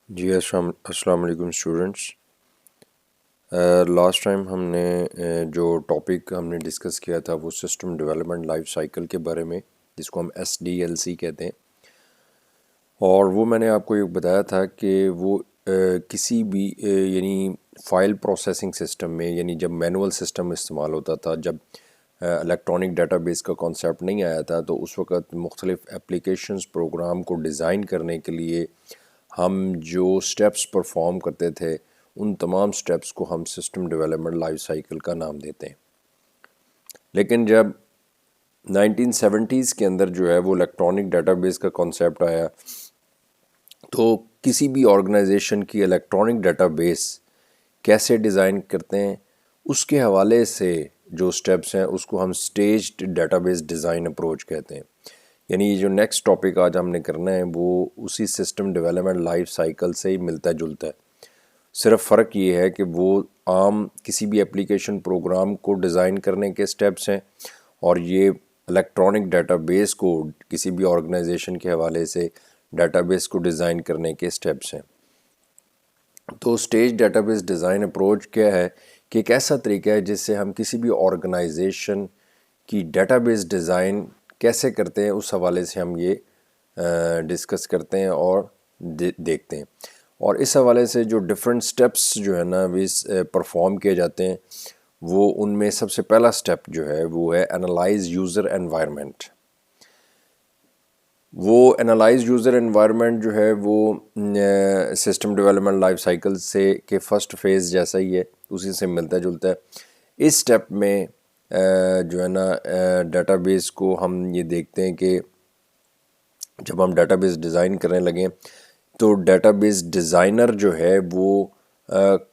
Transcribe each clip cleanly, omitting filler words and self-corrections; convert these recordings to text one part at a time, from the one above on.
جی السلام علیکم students. Last time ہم نے جو ٹاپک ہم نے ڈسکس کیا تھا وہ سسٹم ڈیولپمنٹ لائف سائیکل کے بارے میں، جس کو ہم SDLC کہتے ہیں. اور وہ میں نے آپ کو یہ بتایا تھا کہ وہ کسی بھی یعنی فائل پروسیسنگ سسٹم میں، یعنی جب مینول سسٹم استعمال ہوتا تھا، جب الیکٹرانک ڈیٹا بیس کا کانسیپٹ نہیں آیا تھا، تو اس وقت مختلف اپلیکیشنز پروگرام کو ڈیزائن کرنے کے لیے ہم جو سٹیپس پرفارم کرتے تھے، ان تمام سٹیپس کو ہم سسٹم ڈیولپمنٹ لائف سائیکل کا نام دیتے ہیں. لیکن جب 1970s کے اندر جو ہے وہ الیکٹرانک ڈیٹا بیس کا کانسیپٹ آیا، تو کسی بھی آرگنائزیشن کی الیکٹرانک ڈیٹا بیس کیسے ڈیزائن کرتے ہیں، اس کے حوالے سے جو سٹیپس ہیں اس کو ہم staged data base design approach کہتے ہیں. یعنی یہ جو نیکسٹ ٹاپک آج ہم نے کرنا ہے وہ اسی سسٹم ڈیولپمنٹ لائف سائیکل سے ہی ملتا جلتا ہے. صرف فرق یہ ہے کہ وہ عام کسی بھی اپلیکیشن پروگرام کو ڈیزائن کرنے کے سٹیپس ہیں، اور یہ الیکٹرانک ڈیٹا بیس کو کسی بھی آرگنائزیشن کے حوالے سے ڈیٹا بیس کو ڈیزائن کرنے کے سٹیپس ہیں. تو stage database design approach کیا ہے کہ ایک ایسا طریقہ ہے جس سے ہم کسی بھی آرگنائزیشن کی ڈیٹا بیس ڈیزائن کیسے کرتے ہیں، اس حوالے سے ہم یہ ڈسکس کرتے ہیں اور دیکھتے ہیں. اور اس حوالے سے جو ڈفرینٹ سٹیپس جو ہے نا پرفارم کیے جاتے ہیں، وہ ان میں سب سے پہلا سٹیپ جو ہے وہ ہے انالائز یوزر انوائرمنٹ. وہ انالائز یوزر انوائرمنٹ جو ہے وہ سسٹم ڈیولپمنٹ لائف سائیکل سے کہ فرسٹ فیز جیسا ہی ہے، اسی سے ملتا جلتا ہے. اس سٹیپ میں جو ہے نا ڈیٹا بیس کو ہم یہ دیکھتے ہیں کہ جب ہم ڈیٹا بیس ڈیزائن کرنے لگیں تو ڈیٹا بیس ڈیزائنر جو ہے وہ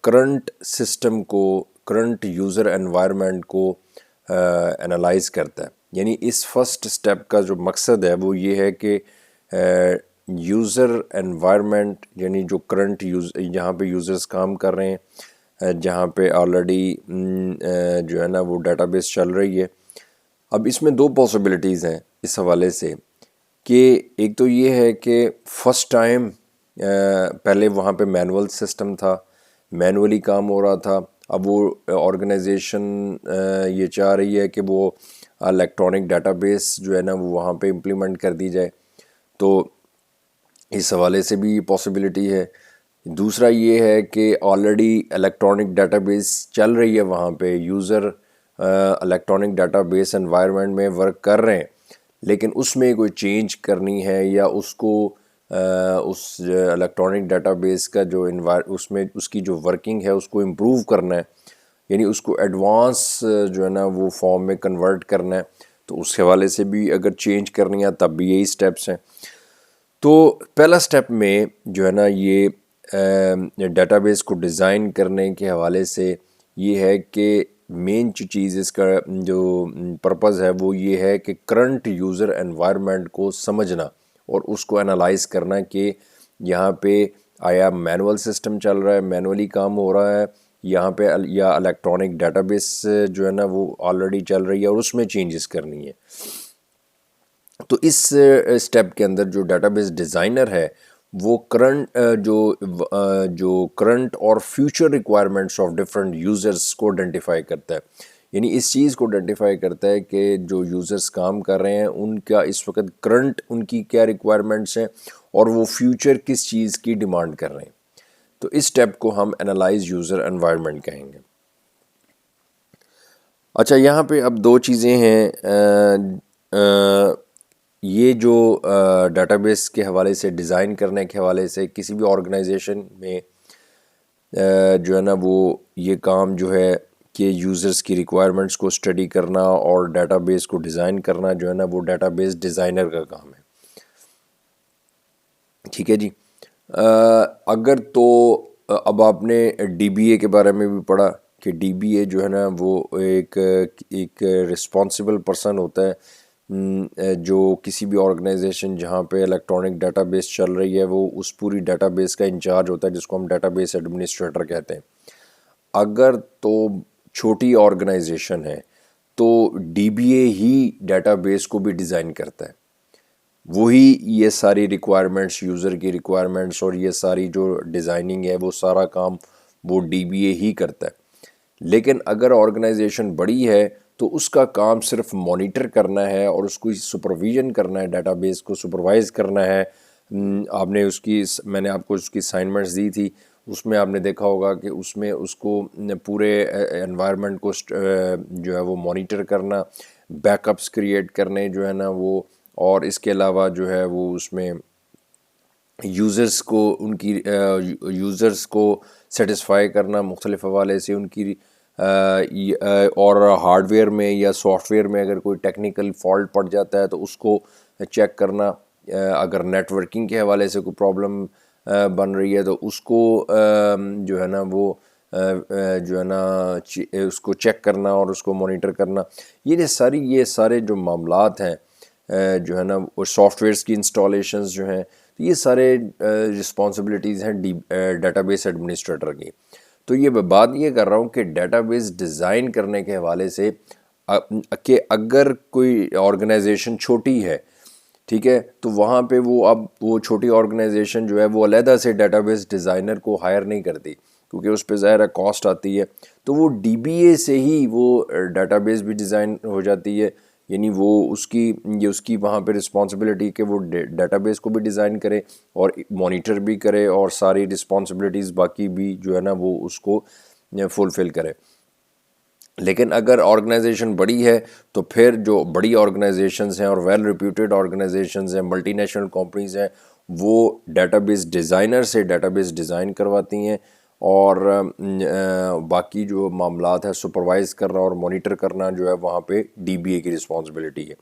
کرنٹ سسٹم کو، کرنٹ یوزر انوائرمنٹ کو انالائز کرتا ہے. یعنی اس فرسٹ سٹیپ کا جو مقصد ہے وہ یہ ہے کہ یوزر انوائرمنٹ، یعنی جو کرنٹ جہاں پہ یوزرز کام کر رہے ہیں، جہاں پہ آلریڈی جو ہے نا وہ ڈیٹا بیس چل رہی ہے. اب اس میں دو پاسبلٹیز ہیں اس حوالے سے کہ ایک تو یہ ہے کہ فرسٹ ٹائم پہلے وہاں پہ مینول سسٹم تھا، مینولی کام ہو رہا تھا. اب وہ آرگنائزیشن یہ چاہ رہی ہے کہ وہ الیکٹرانک ڈیٹا بیس جو ہے نا وہ وہاں پہ امپلیمنٹ کر دی جائے، تو اس حوالے سے بھی پاسبلٹی ہے. دوسرا یہ ہے کہ آلریڈی الیکٹرانک ڈیٹا بیس چل رہی ہے، وہاں پہ user electronic data base environment میں ورک کر رہے ہیں، لیکن اس میں کوئی چینج کرنی ہے یا اس کو اس الیکٹرانک ڈیٹا بیس کا جو اس میں اس کی جو ورکنگ ہے اس کو امپروو کرنا ہے، یعنی اس کو ایڈوانس جو ہے نا وہ فارم میں کنورٹ کرنا ہے. تو اس حوالے سے بھی اگر چینج کرنی ہے تب بھی یہی سٹیپس ہیں. تو پہلا سٹیپ میں جو ہے نا یہ ڈیٹا بیس کو ڈیزائن کرنے کے حوالے سے یہ ہے کہ مین چیز اس کا جو پرپز ہے وہ یہ ہے کہ کرنٹ یوزر انوائرمنٹ کو سمجھنا اور اس کو انالائز کرنا کہ یہاں پہ آیا مینول سسٹم چل رہا ہے، مینولی کام ہو رہا ہے یہاں پہ، یا الیکٹرانک ڈیٹا بیس جو ہے نا وہ آلریڈی چل رہی ہے اور اس میں چینجز کرنی ہے. تو اس سٹیپ کے اندر جو ڈیٹا بیس ڈیزائنر ہے وہ کرنٹ جو کرنٹ اور future requirements of different users کو آئیڈینٹیفائی کرتا ہے. یعنی اس چیز کو آئیڈینٹیفائی کرتا ہے کہ جو یوزرس کام کر رہے ہیں ان کا اس وقت کرنٹ ان کی کیا ریکوائرمنٹس ہیں اور وہ فیوچر کس چیز کی ڈیمانڈ کر رہے ہیں. تو اس سٹیپ کو ہم انالائز یوزر انوائرمنٹ کہیں گے. اچھا، یہاں پہ اب دو چیزیں ہیں. یہ جو ڈیٹا بیس کے حوالے سے ڈیزائن کرنے کے حوالے سے کسی بھی آرگنائزیشن میں جو ہے نا وہ یہ کام جو ہے کہ یوزرز کی ریکوائرمنٹس کو اسٹڈی کرنا اور ڈیٹا بیس کو ڈیزائن کرنا جو ہے نا وہ ڈیٹا بیس ڈیزائنر کا کام ہے. ٹھیک ہے جی. اگر تو اب آپ نے DBA کے بارے میں بھی پڑھا کہ DBA جو ہے نا وہ ایک رسپانسبل پرسن ہوتا ہے جو کسی بھی آرگنائزیشن جہاں پہ الیکٹرانک ڈیٹا بیس چل رہی ہے وہ اس پوری ڈیٹا بیس کا انچارج ہوتا ہے، جس کو ہم ڈیٹا بیس ایڈمنسٹریٹر کہتے ہیں. اگر تو چھوٹی آرگنائزیشن ہے تو DBA ہی ڈیٹا بیس کو بھی ڈیزائن کرتا ہے. وہی یہ ساری ریکوائرمنٹس، یوزر کی ریکوائرمنٹس اور یہ ساری جو ڈیزائننگ ہے وہ سارا کام وہ ڈی بی اے ہی کرتا ہے. لیکن اگر آرگنائزیشن بڑی ہے تو اس کا کام صرف مانیٹر کرنا ہے اور اس کو سپرویژن کرنا ہے، ڈیٹا بیس کو سپروائز کرنا ہے. آپ نے میں نے آپ کو اس کی اسائنمنٹس دی تھی، اس میں آپ نے دیکھا ہوگا کہ اس میں اس کو پورے انوائرمنٹ کو جو ہے وہ مانیٹر کرنا، بیک اپس کریٹ کرنے جو ہے نا وہ، اور اس کے علاوہ جو ہے وہ اس میں یوزرس کو ان کی یوزرس کو سیٹسفائی کرنا مختلف حوالے سے، ان کی اور ہارڈ ویئر میں یا سافٹ ویئر میں اگر کوئی ٹیکنیکل فالٹ پڑ جاتا ہے تو اس کو چیک کرنا. اگر نیٹ ورکنگ کے حوالے سے کوئی پرابلم بن رہی ہے تو اس کو جو ہے نا وہ جو ہے نا اس کو چیک کرنا اور اس کو مانیٹر کرنا. یہ سارے جو معاملات ہیں جو ہے نا سافٹ ویئرس کی انسٹالیشنز جو ہیں، یہ سارے رسپانسبلٹیز ہیں ڈیٹا بیس ایڈمنسٹریٹر کی. تو یہ بات یہ کر رہا ہوں کہ ڈیٹا بیس ڈیزائن کرنے کے حوالے سے کہ اگر کوئی آرگنائزیشن چھوٹی ہے، ٹھیک ہے، تو وہاں پہ وہ چھوٹی آرگنائزیشن جو ہے وہ علیحدہ سے ڈیٹا بیس ڈیزائنر کو ہائر نہیں کرتی، کیونکہ اس پہ ظاہر ہے کاسٹ آتی ہے. تو وہ ڈی بی اے سے ہی وہ ڈیٹا بیس بھی ڈیزائن ہو جاتی ہے. یعنی وہ اس کی وہاں پہ رسپانسبلٹی کہ وہ ڈیٹا بیس کو بھی ڈیزائن کرے اور مانیٹر بھی کرے اور ساری رسپانسبلٹیز باقی بھی جو ہے نا وہ اس کو فلفل کرے. لیکن اگر آرگنائزیشن بڑی ہے تو پھر جو بڑی آرگنائزیشنز ہیں اور ویل ریپیوٹیڈ آرگنائزیشنز ہیں، ملٹی نیشنل کمپنیز ہیں، وہ ڈیٹا بیس ڈیزائنر سے ڈیٹا بیس ڈیزائن کرواتی ہیں اور باقی جو معاملات ہے سپروائز کرنا اور مانیٹر کرنا جو ہے وہاں پہ ڈی بی اے کی رسپانسبلٹی ہے.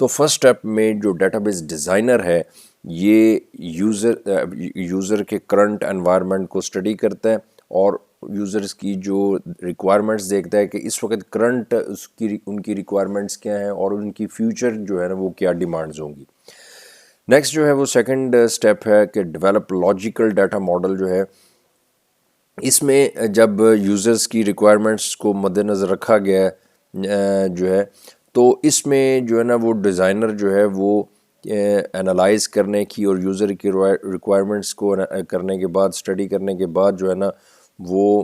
تو فرسٹ اسٹیپ میں جو ڈیٹا بیس ڈیزائنر ہے یہ یوزر کے کرنٹ انوائرمنٹ کو اسٹڈی کرتا ہے اور یوزرز کی جو ریکوائرمنٹس دیکھتا ہے کہ اس وقت کرنٹ ان کی ریکوائرمنٹس کیا ہیں اور ان کی فیوچر جو ہے نا وہ کیا ڈیمانڈز ہوں گی. نیکسٹ جو ہے وہ سیکنڈ اسٹیپ ہے کہ ڈیولپ لاجیکل ڈیٹا ماڈل جو ہے. اس میں جب یوزرز کی ریکوائرمنٹس کو مد نظر رکھا گیا جو ہے تو اس میں جو ہے نا وہ ڈیزائنر جو ہے وہ انالائز کرنے کی اور یوزر کی ریکوائرمنٹس کو کرنے کے بعد اسٹڈی کرنے کے بعد جو ہے نا وہ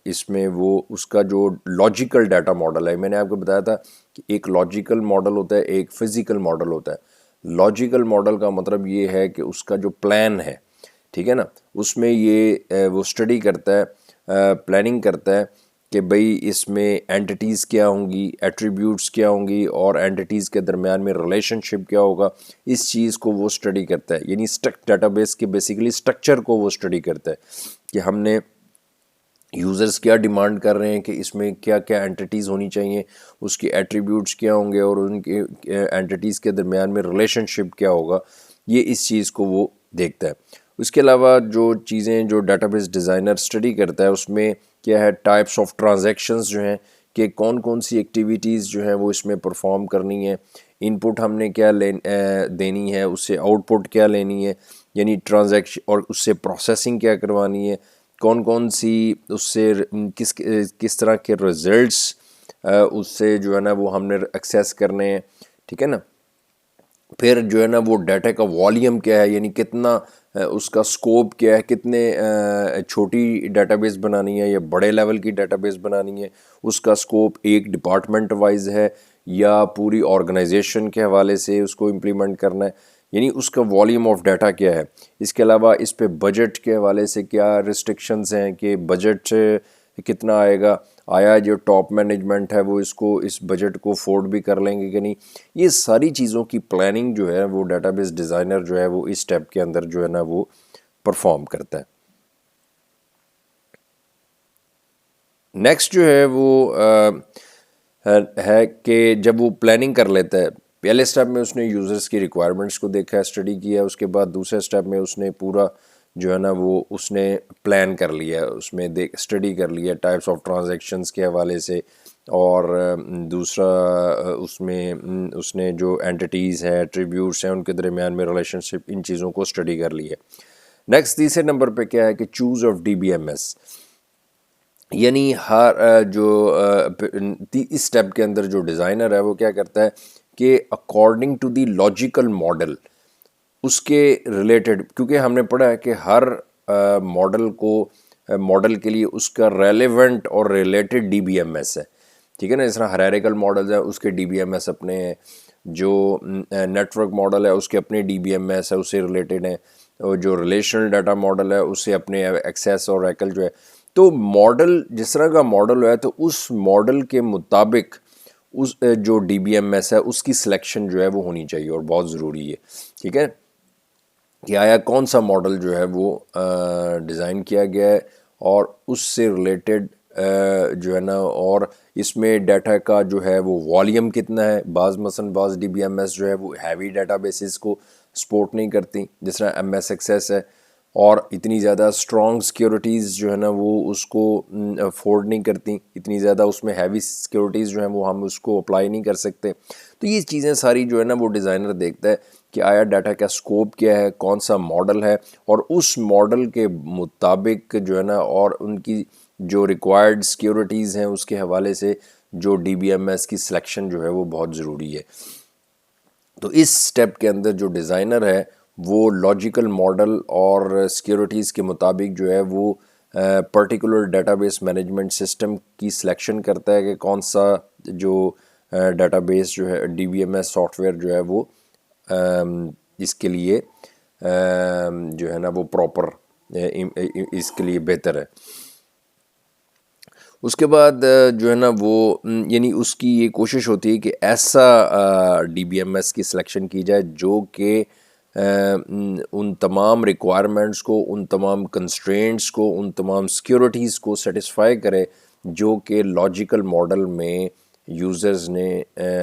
اس میں وہ اس کا جو لاجیکل ڈیٹا ماڈل ہے، میں نے آپ کو بتایا تھا کہ ایک لاجیکل ماڈل ہوتا ہے، ایک فزیکل ماڈل ہوتا ہے. لاجیکل ماڈل کا مطلب یہ ہے کہ اس کا جو پلان ہے، ٹھیک ہے نا، اس میں یہ وہ اسٹڈی کرتا ہے، پلاننگ کرتا ہے کہ بھئی اس میں اینٹیٹیز کیا ہوں گی، ایٹریبیوٹس کیا ہوں گی اور اینٹیٹیز کے درمیان میں ریلیشن شپ کیا ہوگا. اس چیز کو وہ اسٹڈی کرتا ہے، یعنی ڈیٹا بیس کے بیسیکلی اسٹرکچر کو وہ اسٹڈی کرتا ہے کہ ہم نے یوزرز کیا ڈیمانڈ کر رہے ہیں کہ اس میں کیا کیا اینٹیٹیز ہونی چاہیے، اس کی ایٹریبیوٹس کیا ہوں گے اور ان کے اینٹیٹیز کے درمیان میں ریلیشن شپ کیا ہوگا. یہ اس چیز کو وہ دیکھتا ہے. اس کے علاوہ جو چیزیں جو ڈیٹا بیس ڈیزائنر اسٹڈی کرتا ہے اس میں کیا ہے، ٹائپس آف ٹرانزیکشنز جو ہیں کہ کون کون سی ایکٹیویٹیز جو ہیں وہ اس میں پرفارم کرنی ہے، ان پٹ ہم نے کیا دینی ہے، اس سے آؤٹ پٹ کیا لینی ہے، یعنی ٹرانزیکشن، اور اس سے پروسیسنگ کیا کروانی ہے، کون کون سی اس سے کس طرح کے ریزلٹس اس سے جو ہے نا وہ ہم نے ایکسیس کرنے ہیں، ٹھیک ہے نا. پھر جو ہے نا وہ ڈیٹا کا والیوم کیا ہے، یعنی کتنا اس کا سکوپ کیا ہے، کتنے چھوٹی ڈیٹا بیس بنانی ہے یا بڑے لیول کی ڈیٹا بیس بنانی ہے، اس کا سکوپ ایک ڈپارٹمنٹ وائز ہے یا پوری آرگنائزیشن کے حوالے سے اس کو امپلیمنٹ کرنا ہے، یعنی اس کا والیوم آف ڈیٹا کیا ہے. اس کے علاوہ اس پہ بجٹ کے حوالے سے کیا ریسٹرکشنز ہیں کہ بجٹ کتنا آئے گا، آیا جو ٹاپ مینجمنٹ ہے وہ اس بجٹ کو افورڈ بھی کر لیں گے کہ نہیں. یہ ساری چیزوں کی پلاننگ جو ہے وہ ڈیٹا بیس ڈیزائنر جو ہے وہ اس اسٹیپ کے اندر جو ہے نا وہ پرفارم کرتا ہے. نیکسٹ جو ہے وہ ہے کہ جب وہ پلاننگ کر لیتا ہے، پہلے اسٹیپ میں اس نے یوزرز کی ریکوائرمنٹس کو دیکھا، اسٹڈی کیا، اس کے بعد دوسرے اسٹیپ میں اس نے پورا جو ہے نا وہ اس نے پلان کر لیا، اس میں اسٹڈی کر لیا ٹائپس آف ٹرانزیکشنز کے حوالے سے، اور دوسرا اس نے جو اینٹیٹیز ہیں، ایٹریبیوٹس ہیں، ان کے درمیان میں ریلیشن شپ، ان چیزوں کو اسٹڈی کر لی ہے. نیکسٹ تیسرے نمبر پہ کیا ہے کہ choose of D B M S, یعنی ہر جو اس اسٹیپ کے اندر جو ڈیزائنر ہے وہ کیا کرتا ہے کہ according to the logical model اس کے ریلیٹڈ، کیونکہ ہم نے پڑھا ہے کہ ہر ماڈل کے لیے اس کا ریلیونٹ اور related D B M S ہے، ٹھیک ہے نا. اس طرح ہیرارکل ماڈلز ہیں اس کے ڈی بی ایم ایس اپنے ہیں، جو نیٹ ورک ماڈل ہے اس کے اپنے ڈی بی ایم ایس ہے، اس سے ریلیٹڈ ہیں، اور جو ریلیشنل ڈیٹا ماڈل ہے اس سے اپنے ایکسیس اور ریکل جو ہے. تو ماڈل جس طرح کا ماڈل ہے تو اس ماڈل کے مطابق اس جو ڈی بی ایم ایس ہے اس کی سلیکشن جو ہے وہ ہونی چاہیے اور بہت ضروری ہے، ٹھیک ہے، کہ آیا کون سا ماڈل جو ہے وہ ڈیزائن کیا گیا ہے اور اس سے ریلیٹڈ جو ہے نا، اور اس میں ڈیٹا کا جو ہے وہ والیوم کتنا ہے. بعض ڈی بی ایم ایس جو ہے وہ ہیوی ڈیٹا بیسز کو سپورٹ نہیں کرتی، جس طرح ایم ایس ایکسیس ہے، اور اتنی زیادہ اسٹرانگ سیکیورٹیز جو ہے نا وہ اس کو افورڈ نہیں کرتی، اتنی زیادہ اس میں ہیوی سیکیورٹیز جو ہیں وہ ہم اس کو اپلائی نہیں کر سکتے. تو یہ چیزیں ساری جو ہے نا وہ ڈیزائنر دیکھتا ہے کہ آیا ڈیٹا کا اسکوپ کیا ہے، کون سا ماڈل ہے، اور اس ماڈل کے مطابق جو ہے نا اور ان کی جو ریکوائرڈ سیکیورٹیز ہیں اس کے حوالے سے جو ڈی بی ایم ایس کی سلیکشن جو ہے وہ بہت ضروری ہے. تو اس سٹیپ کے اندر جو ڈیزائنر ہے وہ لاجیکل ماڈل اور سیکیورٹیز کے مطابق جو ہے وہ particular data base management system کی سلیکشن کرتا ہے کہ کون سا جو ڈیٹا بیس جو ہے D B M S software جو ہے وہ اس کے لیے جو ہے نا وہ پراپر اس کے لیے بہتر ہے. اس کے بعد جو ہے نا وہ یعنی اس کی یہ کوشش ہوتی ہے کہ ایسا ڈی بی ایم ایس کی سلیکشن کی جائے جو کہ ان تمام ریکوائرمنٹس کو، ان تمام کنسٹرینٹس کو، ان تمام سیکیورٹیز کو سیٹسفائی کرے جو کہ لاجیکل ماڈل میں یوزرز نے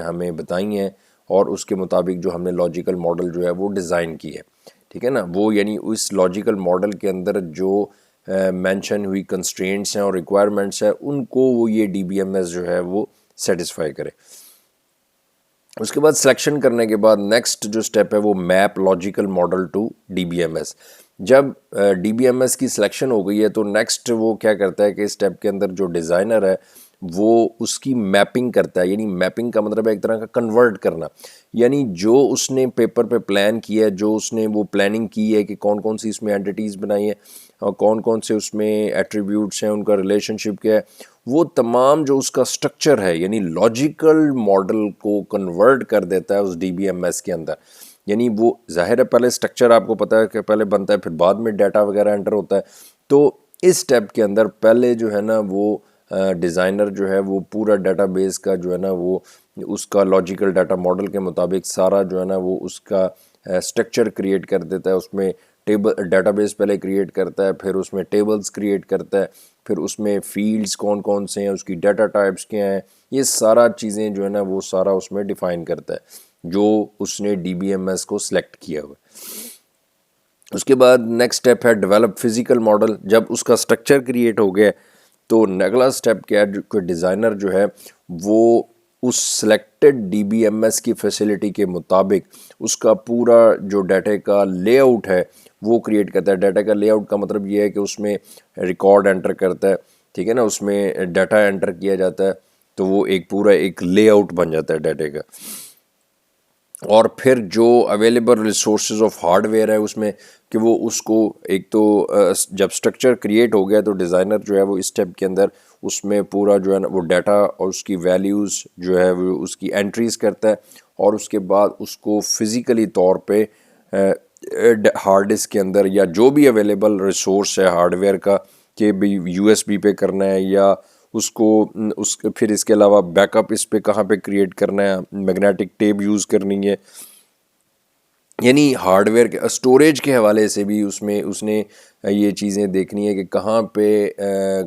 ہمیں بتائی ہیں، اور اس کے مطابق جو ہم نے لاجیکل ماڈل جو ہے وہ ڈیزائن کی ہے، ٹھیک ہے نا. وہ یعنی اس لاجیکل ماڈل کے اندر جو مینشن ہوئی کنسٹرینٹس ہیں اور ریکوائرمنٹس ہیں ان کو وہ یہ ڈی بی ایم ایس جو ہے وہ سیٹسفائی کرے. اس کے بعد سلیکشن کرنے کے بعد نیکسٹ جو سٹیپ ہے وہ map logical model to D B M S. جب ڈی بی ایم ایس کی سلیکشن ہو گئی ہے تو نیکسٹ وہ کیا کرتا ہے کہ اس سٹیپ کے اندر جو ڈیزائنر ہے وہ اس کی میپنگ کرتا ہے. یعنی میپنگ کا مطلب ہے ایک طرح کا کنورٹ کرنا، یعنی جو اس نے پیپر پہ پلان کیا ہے، جو اس نے وہ پلاننگ کی ہے کہ کون کون سی اس میں اینٹیٹیز بنائی ہیں اور کون کون سے اس میں ایٹریبیوٹس ہیں، ان کا ریلیشن شپ کیا ہے، وہ تمام جو اس کا سٹرکچر ہے یعنی لاجیکل ماڈل کو کنورٹ کر دیتا ہے اس ڈی بی ایم ایس کے اندر. یعنی وہ ظاہر ہے پہلے سٹرکچر آپ کو پتہ ہے کہ پہلے بنتا ہے، پھر بعد میں ڈیٹا وغیرہ انٹر ہوتا ہے. تو اس سٹیپ کے اندر پہلے جو ہے نا وہ ڈیزائنر جو ہے وہ پورا ڈیٹا بیس کا جو ہے نا وہ اس کا لاجیکل ڈیٹا ماڈل کے مطابق سارا جو ہے نا وہ اس کا سٹرکچر کریٹ کر دیتا ہے. اس میں ڈیٹا بیس پہلے کریٹ کرتا ہے، پھر اس میں ٹیبلز کریٹ کرتا ہے، پھر اس میں فیلڈز کون کون سے ہیں، اس کی ڈیٹا ٹائپس کیا ہیں، یہ سارا چیزیں جو ہے نا وہ سارا اس میں ڈیفائن کرتا ہے جو اس نے ڈی بی ایم ایس کو سلیکٹ کیا ہوا. اس کے بعد نیکسٹ سٹیپ ہے ڈیولپ فزیکل ماڈل. جب اس کا سٹرکچر کریٹ ہو گیا تو اگلا سٹیپ کیا ہے کہ ڈیزائنر جو ہے وہ اس selected D B M S کی فیسلٹی کے مطابق اس کا پورا جو ڈیٹا کا لے آؤٹ ہے وہ کریٹ کرتا ہے. ڈیٹا کا لے آؤٹ کا مطلب یہ ہے کہ اس میں ریکارڈ انٹر کرتا ہے، ٹھیک ہے نا، اس میں ڈیٹا انٹر کیا جاتا ہے تو وہ ایک پورا ایک لے آؤٹ بن جاتا ہے ڈیٹا کا. اور پھر جو available resources of hard where ہے اس میں کہ وہ اس کو ایک تو جب سٹرکچر کریٹ ہو گیا تو ڈیزائنر جو ہے وہ اس اسٹیپ کے اندر اس میں پورا جو ہے نا وہ ڈیٹا اور اس کی ویلیوز جو ہے وہ اس کی انٹریز کرتا ہے، اور اس کے بعد اس کو فزیکلی طور پہ ہارڈ ڈسک کے اندر یا جو بھی اویلیبل ریسورس ہے ہارڈ ویئر کا کہ بھی یو ایس بی پہ کرنا ہے یا اس کو پھر اس کے علاوہ بیک اپ اس پہ کہاں پہ کریٹ کرنا ہے، میگنیٹک ٹیپ یوز کرنی ہے. یعنی ہارڈ ویئر کے اسٹوریج کے حوالے سے بھی اس نے یہ چیزیں دیکھنی ہے کہ کہاں پہ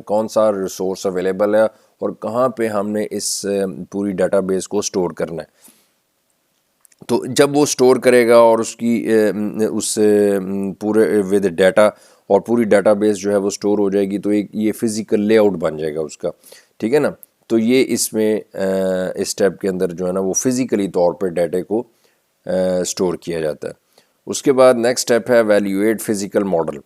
کون سا ریسورس اویلیبل ہے اور کہاں پہ ہم نے اس پوری ڈیٹا بیس کو سٹور کرنا ہے. تو جب وہ سٹور کرے گا اور اس کی اس پورے ود ڈیٹا اور پوری ڈیٹا بیس جو ہے وہ سٹور ہو جائے گی تو ایک یہ فزیکل لے آؤٹ بن جائے گا اس کا، ٹھیک ہے نا. تو یہ اس میں اس اسٹیپ کے اندر جو ہے نا وہ فزیکلی طور پہ ڈیٹا کو سٹور کیا جاتا ہے. اس کے بعد نیکسٹ اسٹیپ ہے ایویلیویٹ فزیکل ماڈل.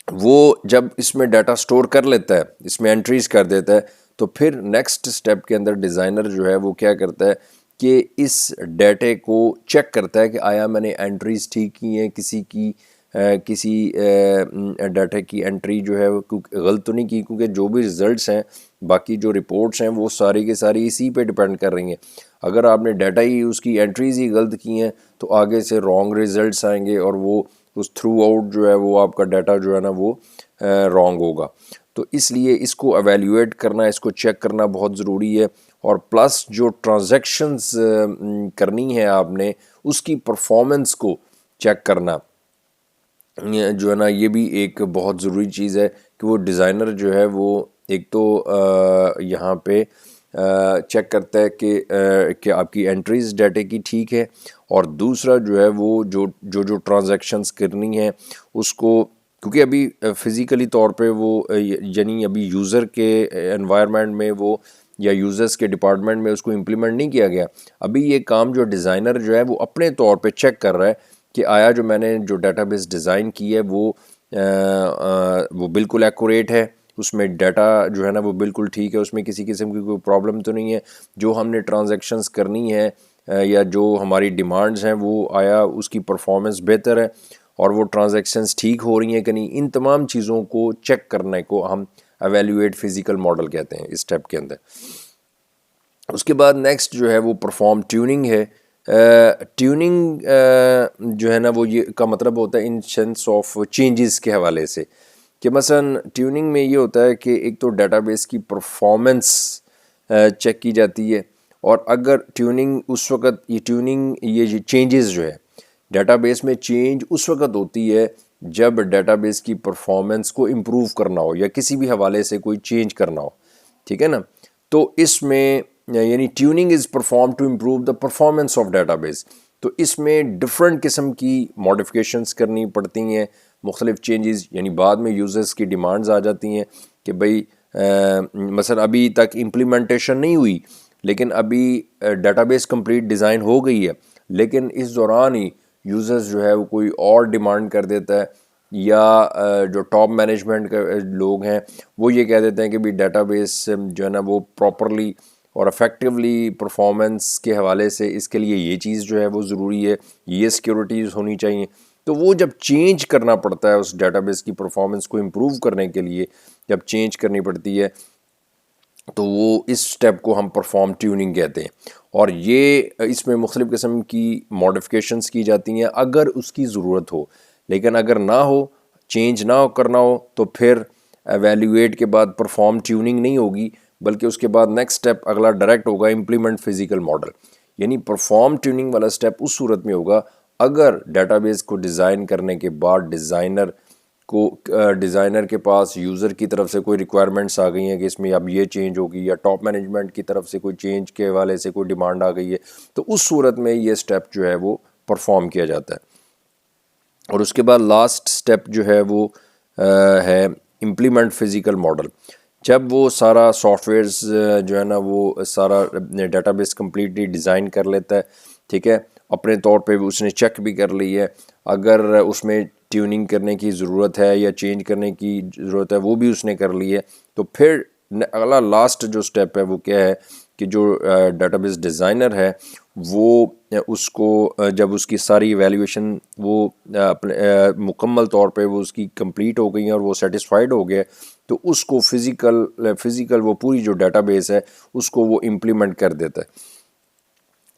وہ جب اس میں ڈیٹا سٹور کر لیتا ہے، اس میں انٹریز کر دیتا ہے، تو پھر نیکسٹ اسٹیپ کے اندر ڈیزائنر جو ہے وہ کیا کرتا ہے کہ اس ڈیٹے کو چیک کرتا ہے کہ آیا میں نے انٹریز ٹھیک کی ہیں، کسی ڈیٹا کی انٹری جو ہے وہ غلط تو نہیں کی، کیونکہ جو بھی ریزلٹس ہیں، باقی جو رپورٹس ہیں وہ ساری کی ساری اسی پہ ڈپینڈ کر رہی ہیں۔ اگر آپ نے ڈیٹا ہی اس کی انٹریز ہی غلط کی ہیں تو آگے سے رانگ ریزلٹس آئیں گے، اور وہ اس تھرو آؤٹ جو ہے وہ آپ کا ڈیٹا جو ہے نا وہ رانگ ہوگا۔ تو اس لیے اس کو ایویلیویٹ کرنا، اس کو چیک کرنا بہت ضروری ہے، اور پلس جو ٹرانزیکشنز کرنی ہے آپ نے اس کی پرفارمنس کو چیک کرنا جو ہے نا یہ بھی ایک بہت ضروری چیز ہے، کہ وہ ڈیزائنر جو ہے وہ ایک تو یہاں پہ چیک کرتا ہے کہ آپ کی انٹریز ڈیٹے کی ٹھیک ہے، اور دوسرا جو ہے وہ جو ٹرانزیکشنز کرنی ہے اس کو، کیونکہ ابھی فزیکلی طور پہ وہ یعنی ابھی یوزر کے انوائرمنٹ میں وہ یا یوزرز کے ڈپارٹمنٹ میں اس کو امپلیمنٹ نہیں کیا گیا۔ ابھی یہ کام جو ڈیزائنر جو ہے وہ اپنے طور پہ چیک کر رہا ہے کہ آیا جو میں نے جو ڈیٹا بیس ڈیزائن کی ہے وہ بالکل ایکوریٹ ہے، اس میں ڈیٹا جو ہے نا وہ بالکل ٹھیک ہے، اس میں کسی قسم کی کوئی پرابلم تو نہیں ہے، جو ہم نے ٹرانزیکشنز کرنی ہے یا جو ہماری ڈیمانڈز ہیں وہ آیا اس کی پرفارمنس بہتر ہے، اور وہ ٹرانزیکشنز ٹھیک ہو رہی ہیں کہ نہیں۔ ان تمام چیزوں کو چیک کرنے کو ہم ایویلیویٹ فزیکل ماڈل کہتے ہیں اس اسٹیپ کے اندر۔ اس کے بعد نیکسٹ جو ہے وہ پرفارم ٹیوننگ ہے۔ ٹیوننگ جو ہے نا وہ یہ کا مطلب ہوتا ہے ان سینس آف چینجز کے حوالے سے، کہ مثلا ٹیوننگ میں یہ ہوتا ہے کہ ایک تو ڈیٹا بیس کی پرفارمنس چیک کی جاتی ہے، اور اگر ٹیوننگ اس وقت یہ چینجز جو ہے ڈیٹا بیس میں چینج اس وقت ہوتی ہے جب ڈیٹا بیس کی پرفارمنس کو امپروو کرنا ہو یا کسی بھی حوالے سے کوئی چینج کرنا ہو، ٹھیک ہے نا۔ تو اس میں یعنی tuning is perform to improve the performance of database, تو اس میں ڈفرینٹ قسم کی ماڈیفکیشنز کرنی پڑتی ہیں، مختلف چینجز، یعنی بعد میں یوزرز کی ڈیمانڈز آ جاتی ہیں کہ بھئی مثلا ابھی تک امپلیمنٹیشن نہیں ہوئی، لیکن ابھی ڈیٹا بیس کمپلیٹ ڈیزائن ہو گئی ہے، لیکن اس دوران ہی یوزرز جو ہے وہ کوئی اور ڈیمانڈ کر دیتا ہے، یا جو ٹاپ مینجمنٹ کے لوگ ہیں وہ یہ کہہ دیتے ہیں کہ بھی ڈیٹا بیس جو ہے نا وہ پراپرلی اور افیکٹولی پرفارمنس کے حوالے سے اس کے لیے یہ چیز جو ہے وہ ضروری ہے، یہ سیکیورٹیز ہونی چاہیے۔ تو وہ جب چینج کرنا پڑتا ہے اس ڈیٹا بیس کی پرفارمنس کو امپروو کرنے کے لیے، جب چینج کرنی پڑتی ہے تو وہ اس سٹیپ کو ہم پرفارم ٹیوننگ کہتے ہیں، اور یہ اس میں مختلف قسم کی ماڈیفکیشنز کی جاتی ہیں اگر اس کی ضرورت ہو، لیکن اگر نہ ہو، چینج نہ کرنا ہو، تو پھر ایویلیویٹ کے بعد پرفارم ٹیوننگ نہیں ہوگی، بلکہ اس کے بعد نیکسٹ سٹیپ اگلا ڈائریکٹ ہوگا امپلیمنٹ فزیکل ماڈل۔ یعنی پرفارم ٹیوننگ والا سٹیپ اس صورت میں ہوگا اگر ڈیٹا بیس کو ڈیزائن کرنے کے بعد ڈیزائنر کے پاس یوزر کی طرف سے کوئی ریکوائرمنٹس آ گئی ہیں کہ اس میں اب یہ چینج ہوگی، یا ٹاپ مینجمنٹ کی طرف سے کوئی چینج کے حوالے سے کوئی ڈیمانڈ آ گئی ہے، تو اس صورت میں یہ سٹیپ جو ہے وہ پرفارم کیا جاتا ہے۔ اور اس کے بعد لاسٹ سٹیپ جو ہے وہ ہے امپلیمنٹ فزیکل ماڈل۔ جب وہ سارا سافٹ ویئرز جو ہے نا وہ سارا ڈیٹا بیس کمپلیٹلی ڈیزائن کر لیتا ہے، ٹھیک ہے، اپنے طور پہ اس نے چیک بھی کر لی ہے، اگر اس میں ٹیوننگ کرنے کی ضرورت ہے یا چینج کرنے کی ضرورت ہے وہ بھی اس نے کر لی ہے، تو پھر اگلا لاسٹ جو سٹیپ ہے وہ کیا ہے کہ جو ڈیٹا بیس ڈیزائنر ہے وہ اس کو جب اس کی ساری ایویلیویشن وہ مکمل طور پہ وہ اس کی کمپلیٹ ہو گئی ہیں اور وہ سیٹسفائیڈ ہو گیا، تو اس کو فزیکل وہ پوری جو ڈیٹا بیس ہے اس کو وہ امپلیمنٹ کر دیتا ہے،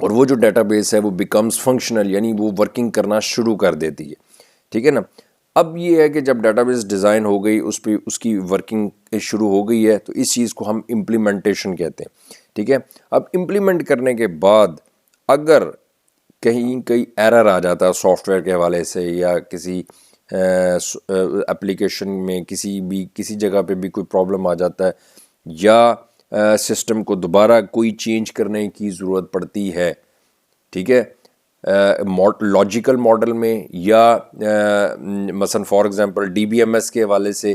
اور وہ جو ڈیٹا بیس ہے وہ بیکمز فنکشنل، یعنی وہ ورکنگ کرنا شروع کر دیتی ہے، ٹھیک ہے نا۔ اب یہ ہے کہ جب ڈیٹا بیس ڈیزائن ہو گئی، اس پہ اس کی ورکنگ شروع ہو گئی ہے، تو اس چیز کو ہم امپلیمنٹیشن کہتے ہیں، ٹھیک ہے۔ اب امپلیمنٹ کرنے کے بعد اگر کہیں ایرر آ جاتا ہے سافٹ ویئر کے حوالے سے، یا کسی اپلیکیشن میں کسی جگہ پہ بھی کوئی پرابلم آ جاتا ہے، یا سسٹم کو دوبارہ کوئی چینج کرنے کی ضرورت پڑتی ہے، ٹھیک ہے، لاجیکل ماڈل میں، یا مثلا for example D B M S کے حوالے سے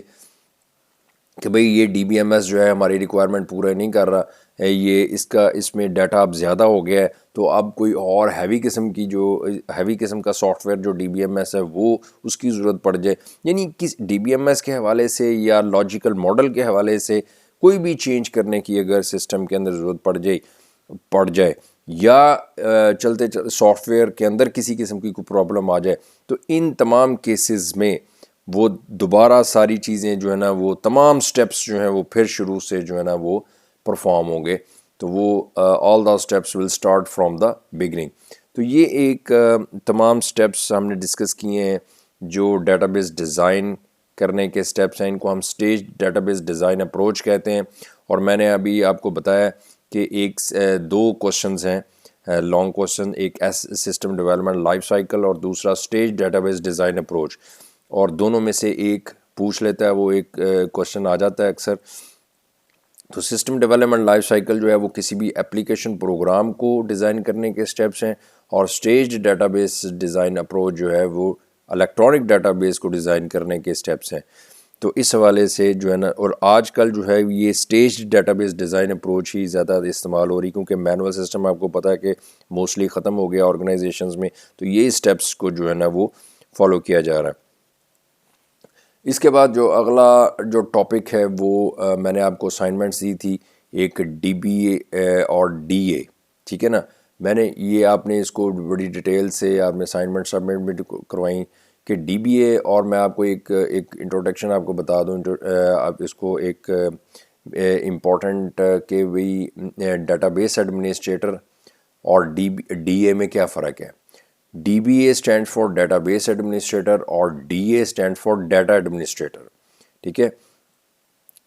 کہ بھئی یہ ڈی بی ایم ایس جو ہے ہماری ریکوائرمنٹ پورا نہیں کر رہا ہے، یہ اس میں ڈیٹا اب زیادہ ہو گیا ہے، تو اب کوئی اور ہیوی قسم کا سافٹ ویئر جو ڈی بی ایم ایس ہے وہ اس کی ضرورت پڑ جائے، یعنی ڈی بی ایم ایس کے حوالے سے یا لاجیکل ماڈل کے حوالے سے کوئی بھی چینج کرنے کی اگر سسٹم کے اندر ضرورت پڑ جائے یا چلتے سافٹ ویئر کے اندر کسی قسم کی کوئی پرابلم آ جائے تو ان تمام کیسز میں وہ دوبارہ ساری چیزیں جو ہے نا وہ تمام سٹیپس جو ہیں وہ پھر شروع سے جو ہے نا وہ پرفارم ہوں گے. تو وہ all the steps will start from the beginning. تو یہ ایک تمام سٹیپس ہم نے ڈسکس کیے ہیں جو ڈیٹا بیس ڈیزائن کرنے کے سٹیپس ہیں. ان کو ہم stage database design approach کہتے ہیں. اور میں نے ابھی آپ کو بتایا کہ دو کوشچنز ہیں لانگ کوشچن, ایک سسٹم ڈیولپمنٹ لائف سائیکل اور دوسرا stage database design approach, اور دونوں میں سے ایک پوچھ لیتا ہے, وہ ایک کوشچن آ جاتا ہے اکثر. تو سسٹم ڈیولپمنٹ لائف سائیکل جو ہے وہ کسی بھی اپلیکیشن پروگرام کو ڈیزائن کرنے کے سٹیپس ہیں, اور stage database design approach جو ہے وہ الیکٹرانک ڈیٹا بیس کو ڈیزائن کرنے کے سٹیپس ہیں. تو اس حوالے سے جو ہے نا, اور آج کل جو ہے یہ stage database design approach ہی زیادہ استعمال ہو رہی, کیونکہ مینول سسٹم آپ کو پتہ ہے کہ موسٹلی ختم ہو گیا آرگنائزیشنز میں. تو یہ اسٹیپس کو جو ہے نا وہ فالو کیا جا رہا ہے. اس کے بعد جو اگلا جو ٹاپک ہے وہ میں نے آپ کو اسائنمنٹس دی تھی, ایک ڈی بی اے اور ڈی اے, ٹھیک ہے نا. میں نے یہ آپ نے اس کو بڑی ڈیٹیل سے آپ نے اسائنمنٹ سبمٹ کروائیں کہ ڈی بی اے, اور میں آپ کو ایک انٹروڈکشن آپ کو بتا دوں, آپ اس کو ایک امپورٹنٹ کہ وہی ڈیٹا بیس ایڈمنسٹریٹر اور ڈی اے میں کیا فرق ہے. D B A stand for database administrator اور D A stand for data administrator, ٹھیک ہے.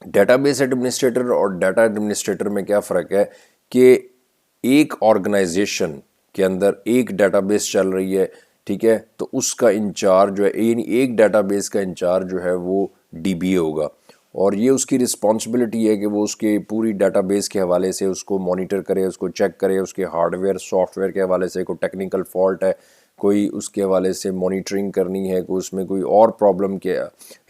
ڈیٹا بیس ایڈمنسٹریٹر اور ڈیٹا ایڈمنسٹریٹر میں کیا فرق ہے کہ ایک آرگنائزیشن کے اندر ایک ڈیٹا بیس چل رہی ہے, ٹھیک ہے, تو اس کا انچارج جو ہے, یعنی ایک ڈیٹا بیس کا انچارج جو ہے وہ ڈی بی اے ہوگا, اور یہ اس کی رسپانسبلٹی ہے کہ وہ اس کے پوری ڈیٹا بیس کے حوالے سے اس کو مانیٹر کرے, اس کو چیک کرے, اس کے ہارڈ ویئر سافٹ ویئر کے حوالے سے کوئی ٹیکنیکل فالٹ ہے, کوئی اس کے حوالے سے مانیٹرنگ کرنی ہے, کوئی اس میں کوئی اور پرابلم کے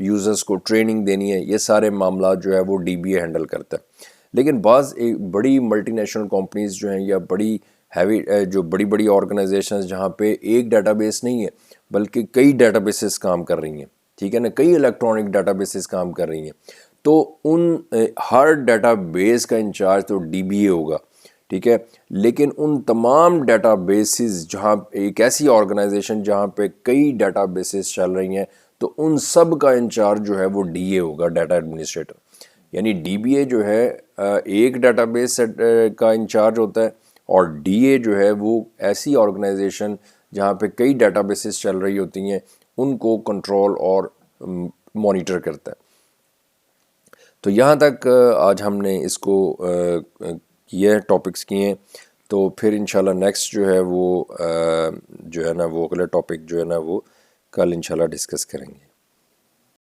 یوزرز کو ٹریننگ دینی ہے, یہ سارے معاملات جو ہے وہ ڈی بی اے ہینڈل کرتا ہے. لیکن بعض بڑی ملٹی نیشنل کمپنیز جو ہیں یا بڑی ہیوی جو بڑی بڑی آرگنائزیشنز جہاں پہ ایک ڈیٹا بیس نہیں ہے بلکہ کئی ڈیٹا بیسز کام کر رہی ہیں, ٹھیک ہے نا, کئی الیکٹرانک ڈیٹا بیسز کام کر رہی ہیں, تو ان ہر ڈیٹا بیس کا انچارج تو ڈی بی اے ہوگا, ٹھیک ہے. لیکن ان تمام ڈیٹا بیسز جہاں ایک ایسی آرگنائزیشن جہاں پہ کئی ڈیٹا بیسز چل رہی ہیں تو ان سب کا انچارج جو ہے وہ ڈی اے ہوگا, ڈیٹا ایڈمنسٹریٹر. یعنی ڈی بی اے جو ہے ایک ڈیٹا بیس کا انچارج ہوتا ہے, اور ڈی اے جو ہے وہ ایسی آرگنائزیشن جہاں پہ کئی ڈیٹا بیسز چل رہی ہوتی ہیں ان کو کنٹرول اور مانیٹر کرتا ہے. تو یہاں تک آج ہم نے اس کو یہ ٹاپکس کیے ہیں. تو پھر انشاءاللہ نیکسٹ جو ہے وہ جو ہے نا وہ اگلا ٹاپک جو ہے نا وہ کل انشاءاللہ ڈسکس کریں گے.